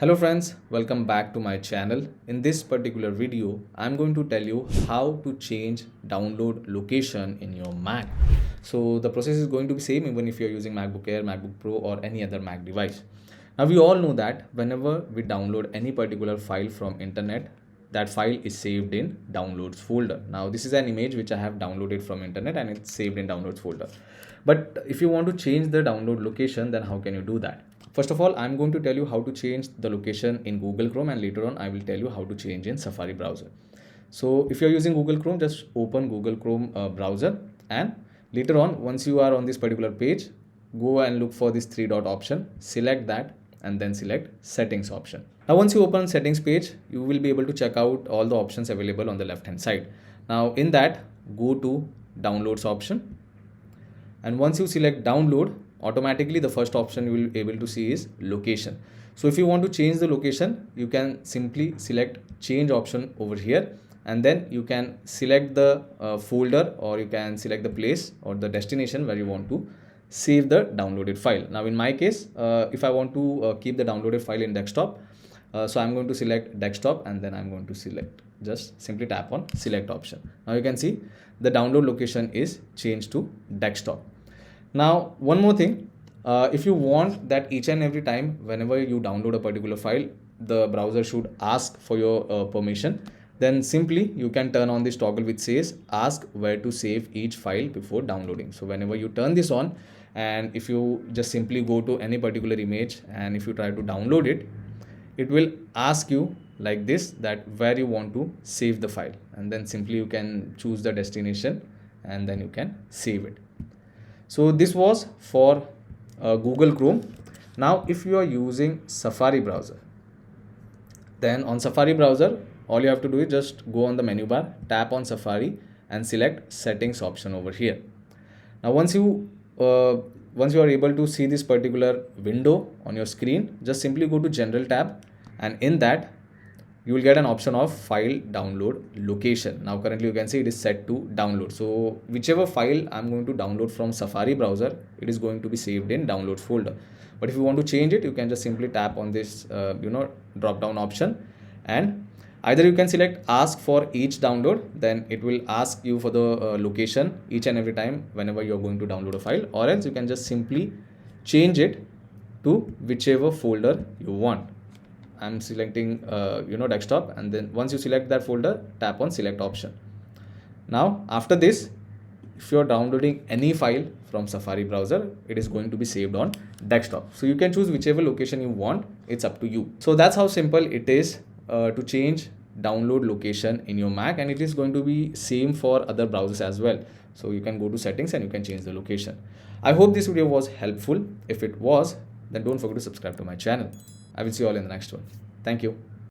Hello friends, welcome back to my channel. In this particular video, I'm going to tell you how to change download location in your Mac. So the process is going to be same even if you're using MacBook Air, MacBook Pro or any other Mac device. Now we all know that whenever we download any particular file from internet, that file is saved in downloads folder. Now this is an image which I have downloaded from internet and it's saved in downloads folder. But if you want to change the download location, then how can you do that? First of all, I'm going to tell you how to change the location in Google Chrome, and later on I will tell you how to change in Safari browser. So if you're using Google Chrome, just open Google Chrome browser, and later on, once you are on this particular page, go and look for this three dot option, select that and then select settings option. Now once you open settings page, you will be able to check out all the options available on the left hand side. Now in that, go to downloads option, and once you select download, automatically the first option you will be able to see is location. So if you want to change the location, you can simply select change option over here, and then you can select the folder, or you can select the place or the destination where you want to save the downloaded file. Now in my case, if I want to keep the downloaded file in desktop, so I'm going to select desktop, and then I'm going to select, just simply tap on select option. Now you can see the download location is changed to desktop. Now one more thing, if you want that each and every time whenever you download a particular file, the browser should ask for your permission, then simply you can turn on this toggle which says ask where to save each file before downloading. So whenever you turn this on, and if you just simply go to any particular image and if you try to download it, it will ask you like this, that where you want to save the file, and then simply you can choose the destination and then you can save it. So this was for Google Chrome. Now if you are using Safari browser, then on Safari browser, all you have to do is just go on the menu bar, tap on Safari and select settings option over here. Now once you are able to see this particular window on your screen, just simply go to general tab, and in that you will get an option of file download location. Now currently you can see it is set to download. So whichever file I'm going to download from Safari browser, it is going to be saved in downloads folder. But if you want to change it, you can just simply tap on this drop down option, and either you can select ask for each download, then it will ask you for the location each and every time whenever you're going to download a file, or else you can just simply change it to whichever folder you want. I'm selecting desktop, and then once you select that folder, tap on select option. Now after this, if you're downloading any file from Safari browser, it is going to be saved on desktop. So you can choose whichever location you want, it's up to you. So that's how simple it is to change download location in your Mac, and it is going to be same for other browsers as well. So you can go to settings and you can change the location. I hope this video was helpful. If it was, then don't forget to subscribe to my channel. I will see you all in the next one. Thank you.